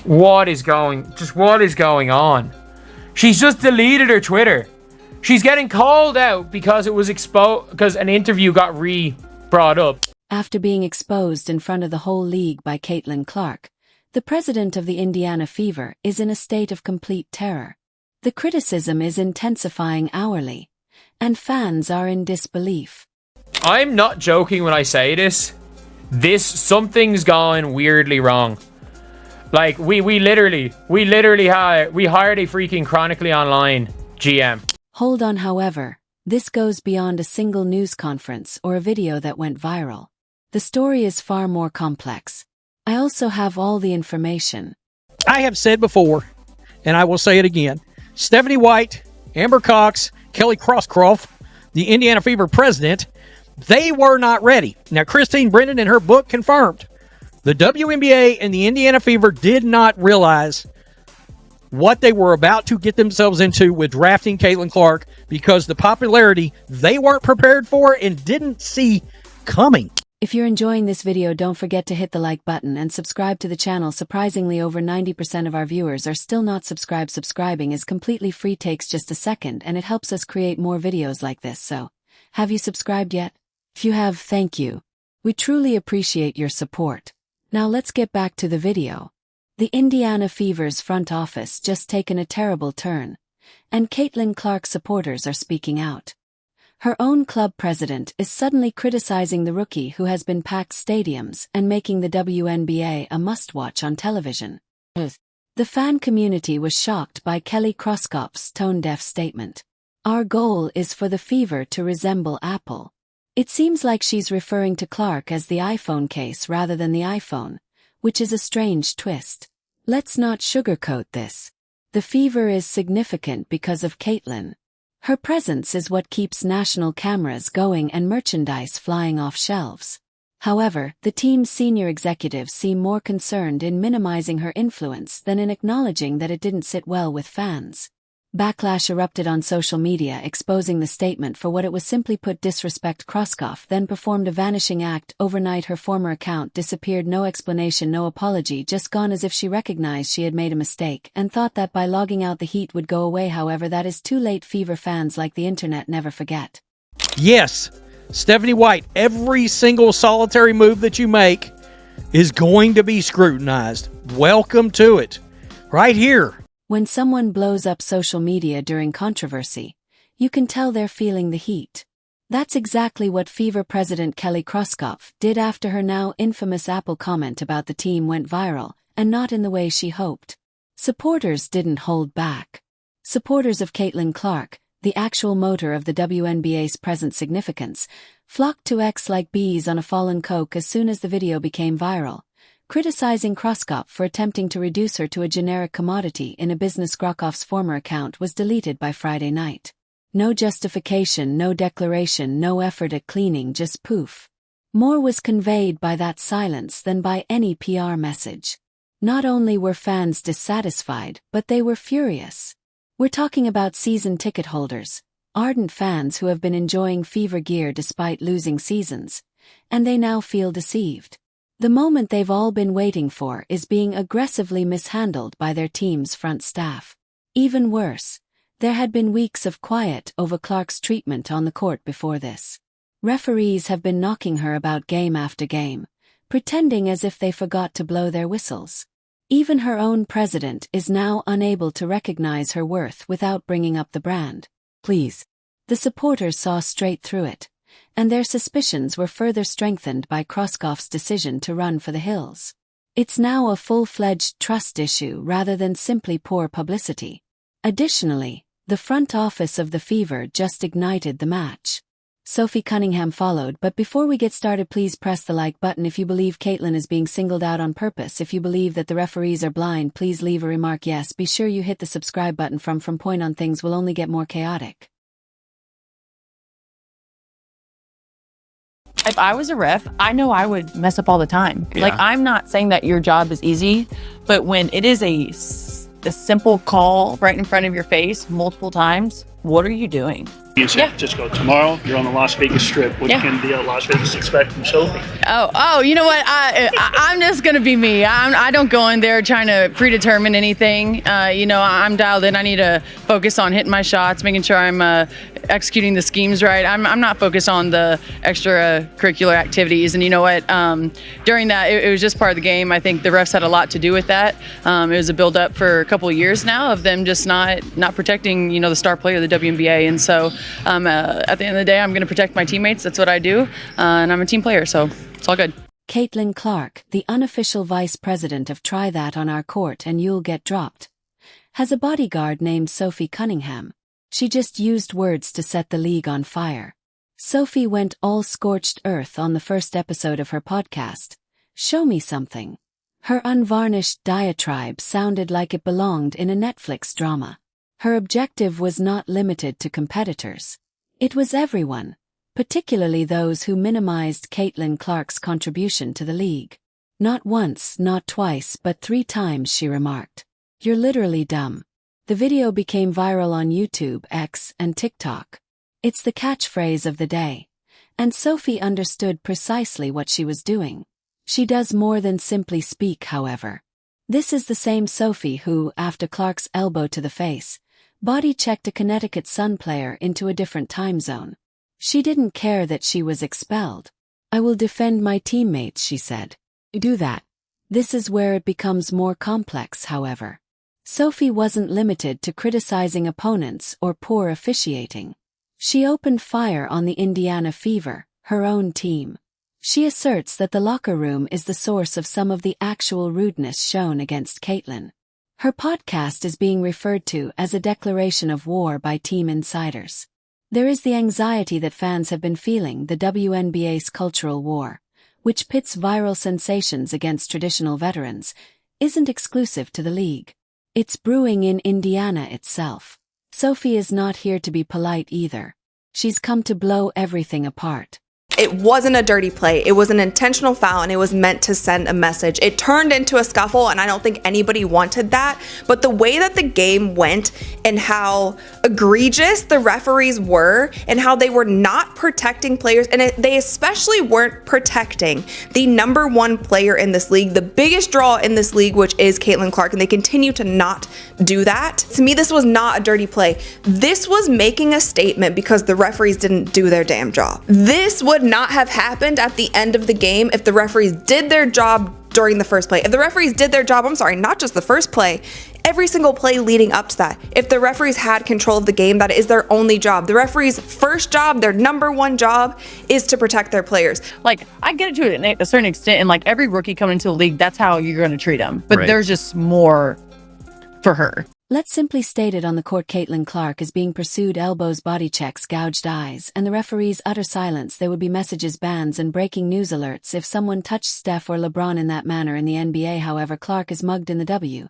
What is going on? She's just deleted her Twitter. She's getting called out because it was exposed, because an interview got brought up. After being exposed in front of the whole league by Caitlin Clark, the president of the Indiana Fever is in a state of complete terror. The criticism is intensifying hourly, and fans are in disbelief. I'm not joking when I say this. Something's gone weirdly wrong. Like, we literally hired a freaking Chronically Online GM. Hold on, however, this goes beyond a single news conference or a video that went viral. The story is far more complex. I also have all the information. I have said before, and I will say it again, Stephanie White, Amber Cox, Kelly Crosscroft, the Indiana Fever president, they were not ready. Now, Christine Brennan in her book confirmed the WNBA and the Indiana Fever did not realize what they were about to get themselves into with drafting Caitlin Clark because the popularity they weren't prepared for and didn't see coming. If you're enjoying this video, don't forget to hit the like button and subscribe to the channel. Surprisingly, over 90% of our viewers are still not subscribed. Subscribing is completely free, takes just a second, and it helps us create more videos like this. So, have you subscribed yet? If you have, thank you. We truly appreciate your support. Now let's get back to the video. The Indiana Fever's front office just taken a terrible turn, and Caitlin Clark supporters are speaking out. Her own club president is suddenly criticizing the rookie who has been packed stadiums and making the WNBA a must-watch on television. The fan community was shocked by Kelly Crosscroft's tone-deaf statement. Our goal is for the Fever to resemble Apple. It seems like she's referring to Clark as the iPhone case rather than the iPhone, which is a strange twist. Let's not sugarcoat this. The Fever is significant because of Caitlin. Her presence is what keeps national cameras going and merchandise flying off shelves. However, the team's senior executives seem more concerned in minimizing her influence than in acknowledging that it didn't sit well with fans. Backlash erupted on social media, exposing the statement for what it was. Simply put, disrespect. Crosscroft then performed a vanishing act. Overnight, her former account disappeared. No explanation, no apology, just gone, as if she recognized she had made a mistake and thought that by logging out the heat would go away. However, that is too late. Fever fans like the internet never forget. Yes, Stephanie White, every single solitary move that you make is going to be scrutinized. Welcome to it. Right here. When someone blows up social media during controversy, you can tell they're feeling the heat. That's exactly what Fever president Kelly Crosscroft did after her now infamous Apple comment about the team went viral, and not in the way she hoped. Supporters didn't hold back. Supporters of Caitlin Clark, the actual motor of the WNBA's present significance, flocked to X like bees on a fallen coke as soon as the video became viral, criticizing Crosscroft for attempting to reduce her to a generic commodity in a business. Crosscroft's former account was deleted by Friday night. No justification, no declaration, no effort at cleaning, just poof. More was conveyed by that silence than by any PR message. Not only were fans dissatisfied, but they were furious. We're talking about season ticket holders, ardent fans who have been enjoying Fever gear despite losing seasons, and they now feel deceived. The moment they've all been waiting for is being aggressively mishandled by their team's front staff. Even worse, there had been weeks of quiet over Clark's treatment on the court before this. Referees have been knocking her about game after game, pretending as if they forgot to blow their whistles. Even her own president is now unable to recognize her worth without bringing up the brand. Please. The supporters saw straight through it, and their suspicions were further strengthened by Crosscroft's decision to run for the hills. It's now a full-fledged trust issue rather than simply poor publicity. Additionally, the front office of the Fever just ignited the match. Sophie Cunningham followed, but before we get started, please press the like button if you believe Caitlin is being singled out on purpose. If you believe that the referees are blind, please leave a remark. Yes, be sure you hit the subscribe button. From point on, things will only get more chaotic. If I was a ref, I know I would mess up all the time. Yeah. Like, I'm not saying that your job is easy, but when it is a simple call right in front of your face multiple times, what are you doing? In San Francisco tomorrow, you're on the Las Vegas Strip. What can the Las Vegas expect from Sophie? Oh, you know what? I'm just gonna be me. I don't go in there trying to predetermine anything. I'm dialed in. I need to focus on hitting my shots, making sure I'm executing the schemes right. I'm not focused on the extracurricular activities. And you know what? During that, it was just part of the game. I think the refs had a lot to do with that. It was a build-up for a couple of years now of them just not protecting, the star player of the WNBA. And so at the end of the day, I'm going to protect my teammates. That's what I do. And I'm a team player, so it's all good. Caitlin Clark, the unofficial vice president of Try That on Our Court and You'll Get Dropped, has a bodyguard named Sophie Cunningham. She just used words to set the league on fire. Sophie went all scorched earth on the first episode of her podcast, Show Me Something. Her unvarnished diatribe sounded like it belonged in a Netflix drama. Her objective was not limited to competitors. It was everyone, particularly those who minimized Caitlin Clark's contribution to the league. Not once, not twice, but 3 times she remarked, "You're literally dumb." The video became viral on YouTube, X, and TikTok. It's the catchphrase of the day. And Sophie understood precisely what she was doing. She does more than simply speak, however. This is the same Sophie who, after Clark's elbow to the face, body-checked a Connecticut Sun player into a different time zone. She didn't care that she was expelled. "I will defend my teammates," she said. Do that. This is where it becomes more complex, however. Sophie wasn't limited to criticizing opponents or poor officiating. She opened fire on the Indiana Fever, her own team. She asserts that the locker room is the source of some of the actual rudeness shown against Caitlin. Her podcast is being referred to as a declaration of war by team insiders. There is the anxiety that fans have been feeling, the WNBA's cultural war, which pits viral sensations against traditional veterans, isn't exclusive to the league. It's brewing in Indiana itself. Sophie is not here to be polite either. She's come to blow everything apart. It wasn't a dirty play. It was an intentional foul, and it was meant to send a message. It turned into a scuffle, and I don't think anybody wanted that. But the way that the game went and how egregious the referees were and how they were not protecting players, and they especially weren't protecting the #1 player in this league, the biggest draw in this league, which is Caitlin Clark, and they continue to not do that. To me, this was not a dirty play. This was making a statement because the referees didn't do their damn job. This would not have happened at the end of the game if the referees did their job during the first play. If the referees did their job, not just the first play, every single play leading up to that. If the referees had control of the game, that is their only job. The referees' first job, their #1 job, is to protect their players. I get it to a certain extent, and every rookie coming into the league, that's how you're going to treat them. But there's just more for her. Let's simply state it on the court. Caitlin Clark is being pursued, elbows, body checks, gouged eyes, and the referee's utter silence. There would be messages, bans, and breaking news alerts if someone touched Steph or LeBron in that manner in the NBA. However, Clark is mugged in the W.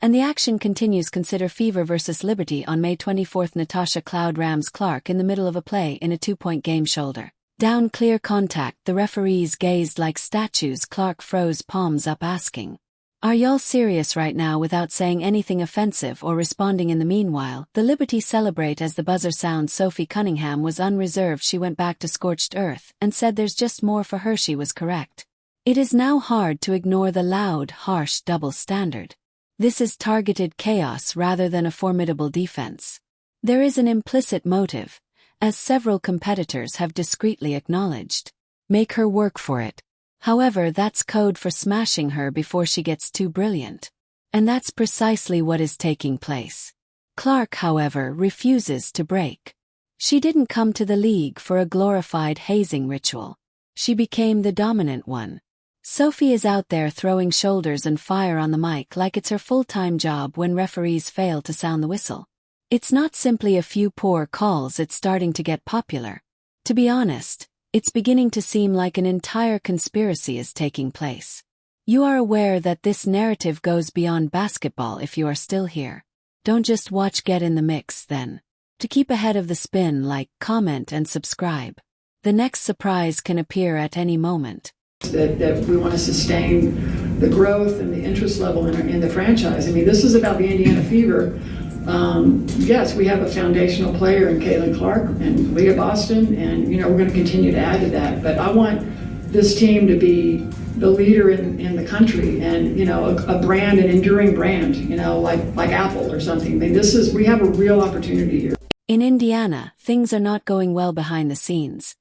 And the action continues. Consider Fever versus Liberty on May 24th. Natasha Cloud rams Clark in the middle of a play in a 2-point game, shoulder down, clear contact. The referees gazed like statues. Clark froze, palms up, asking, "Are y'all serious right now?" without saying anything offensive or responding. In the meanwhile, the Liberty celebrate as the buzzer sounds. Sophie Cunningham was unreserved. She went back to scorched earth and said there's just more for her. She was correct. It is now hard to ignore the loud, harsh double standard. This is targeted chaos rather than a formidable defense. There is an implicit motive, as several competitors have discreetly acknowledged. Make her work for it. However, that's code for smashing her before she gets too brilliant. And that's precisely what is taking place. Clark, however, refuses to break. She didn't come to the league for a glorified hazing ritual. She became the dominant one. Sophie is out there throwing shoulders and fire on the mic like it's her full-time job when referees fail to sound the whistle. It's not simply a few poor calls, it's starting to get popular. To be honest, it's beginning to seem like an entire conspiracy is taking place. You are aware that this narrative goes beyond basketball. If you are still here, don't just watch, get in the mix then. To keep ahead of the spin, like, comment, and subscribe. The next surprise can appear at any moment. That we want to sustain the growth and the interest level in the franchise. This is about the Indiana Fever yes, we have a foundational player in Caitlin Clark and Leah Boston, and we're going to continue to add to that. But I want this team to be the leader in the country, and a brand, an enduring brand, like Apple or something. I mean, we have a real opportunity here. In Indiana, things are not going well behind the scenes.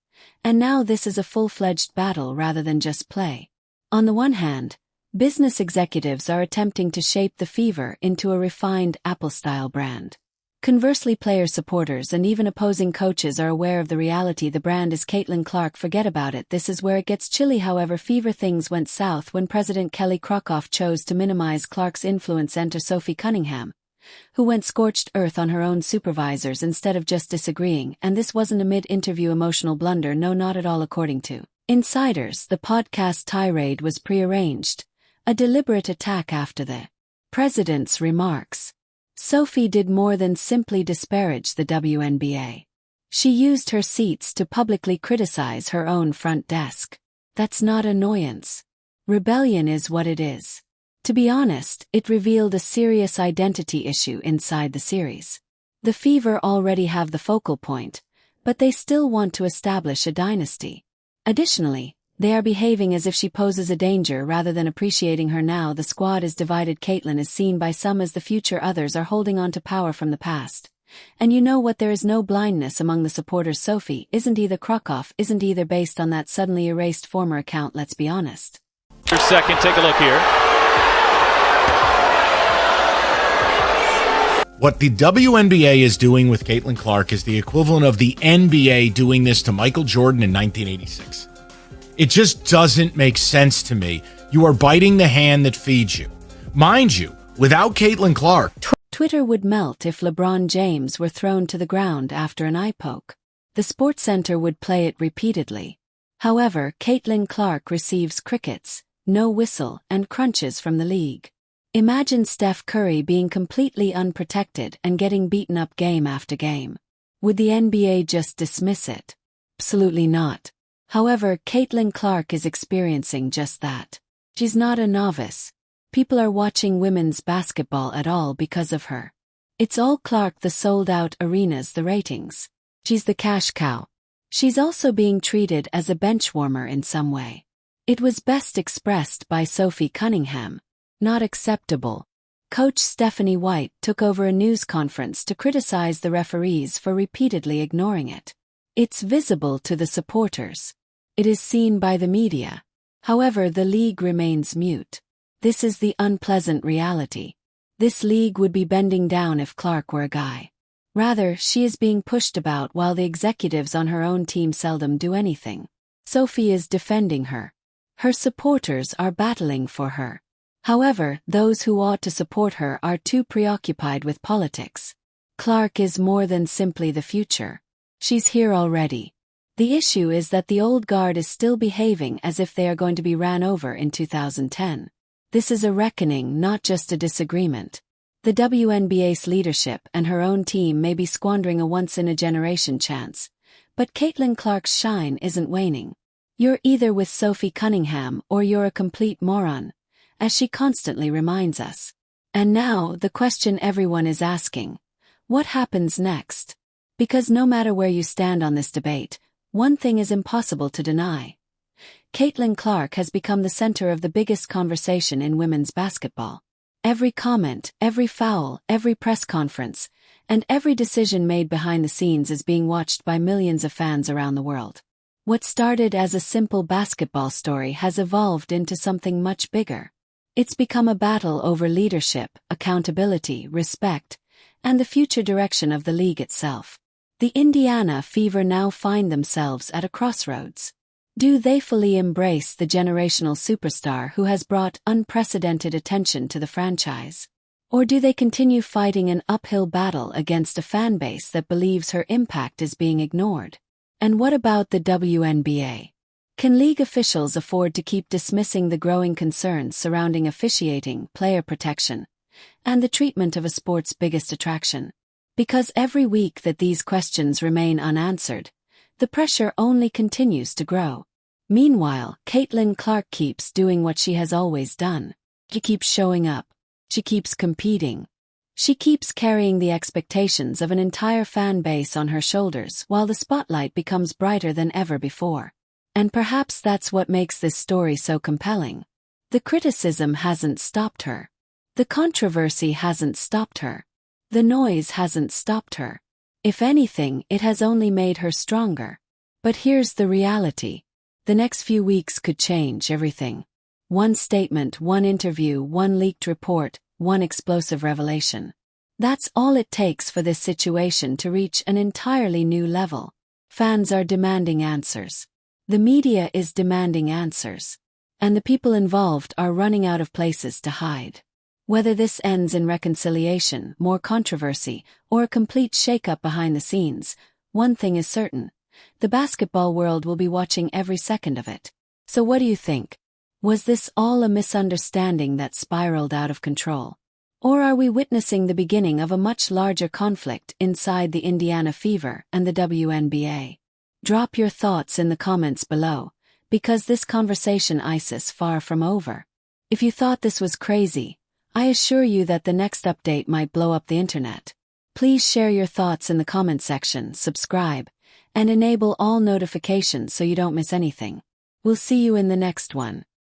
And now this is a full-fledged battle rather than just play. On the one hand, business executives are attempting to shape the Fever into a refined Apple-style brand. Conversely, player supporters and even opposing coaches are aware of the reality the brand is Caitlin Clark. Forget about it. This is where it gets chilly. However, Fever things went south when President Kelly Krokoff chose to minimize Clark's influence. Enter Sophie Cunningham, who went scorched earth on her own supervisors instead of just disagreeing, and this wasn't a mid-interview emotional blunder. No, not at all. According to insiders, the podcast tirade was prearranged, a deliberate attack after the president's remarks. Sophie did more than simply disparage the WNBA. She used her seats to publicly criticize her own front desk. That's not annoyance. Rebellion is what it is. To be honest, it revealed a serious identity issue inside the series. The Fever already have the focal point, but they still want to establish a dynasty. Additionally, they are behaving as if she poses a danger rather than appreciating her. Now the squad is divided. Caitlin is seen by some as the future, others are holding on to power from the past. And you know what? There is no blindness among the supporters. Sophie isn't either. Krokoff isn't either. Based on that suddenly erased former account, let's be honest. For a second, take a look here. What the WNBA is doing with Caitlin Clark is the equivalent of the NBA doing this to Michael Jordan in 1986. It just doesn't make sense to me. You are biting the hand that feeds you. Mind you, without Caitlin Clark, Twitter would melt if LeBron James were thrown to the ground after an eye poke. The SportsCenter would play it repeatedly. However, Caitlin Clark receives crickets, no whistle, and crunches from the league. Imagine Steph Curry being completely unprotected and getting beaten up game after game. Would the NBA just dismiss it? Absolutely not. However, Caitlin Clark is experiencing just that. She's not a novice. People are watching women's basketball at all because of her. It's all Clark, the sold-out arenas, the ratings. She's the cash cow. She's also being treated as a bench warmer in some way. It was best expressed by Sophie Cunningham. Not acceptable. Coach Stephanie White took over a news conference to criticize the referees for repeatedly ignoring it. It's visible to the supporters. It is seen by the media. However, the league remains mute. This is the unpleasant reality. This league would be bending down if Clark were a guy. Rather, she is being pushed about while the executives on her own team seldom do anything. Sophie is defending her. Her supporters are battling for her. However, those who ought to support her are too preoccupied with politics. Clark is more than simply the future. She's here already. The issue is that the old guard is still behaving as if they are going to be ran over in 2010. This is a reckoning, not just a disagreement. The WNBA's leadership and her own team may be squandering a once-in-a-generation chance, but Caitlin Clark's shine isn't waning. You're either with Sophie Cunningham or you're a complete moron, as she constantly reminds us. And now, the question everyone is asking: what happens next? Because no matter where you stand on this debate, one thing is impossible to deny. Caitlin Clark has become the center of the biggest conversation in women's basketball. Every comment, every foul, every press conference, and every decision made behind the scenes is being watched by millions of fans around the world. What started as a simple basketball story has evolved into something much bigger. It's become a battle over leadership, accountability, respect, and the future direction of the league itself. The Indiana Fever now find themselves at a crossroads. Do they fully embrace the generational superstar who has brought unprecedented attention to the franchise? Or do they continue fighting an uphill battle against a fanbase that believes her impact is being ignored? And what about the WNBA? Can league officials afford to keep dismissing the growing concerns surrounding officiating, player protection, and the treatment of a sport's biggest attraction? Because every week that these questions remain unanswered, the pressure only continues to grow. Meanwhile, Caitlin Clark keeps doing what she has always done. She keeps showing up. She keeps competing. She keeps carrying the expectations of an entire fan base on her shoulders while the spotlight becomes brighter than ever before. And perhaps that's what makes this story so compelling. The criticism hasn't stopped her. The controversy hasn't stopped her. The noise hasn't stopped her. If anything, it has only made her stronger. But here's the reality. The next few weeks could change everything. One statement, one interview, one leaked report, one explosive revelation. That's all it takes for this situation to reach an entirely new level. Fans are demanding answers. The media is demanding answers. And the people involved are running out of places to hide. Whether this ends in reconciliation, more controversy, or a complete shakeup behind the scenes, one thing is certain. The basketball world will be watching every second of it. So what do you think? Was this all a misunderstanding that spiraled out of control? Or are we witnessing the beginning of a much larger conflict inside the Indiana Fever and the WNBA? Drop your thoughts in the comments below, because this conversation is far from over. If you thought this was crazy, I assure you that the next update might blow up the internet. Please share your thoughts in the comment section, subscribe, and enable all notifications so you don't miss anything. We'll see you in the next one.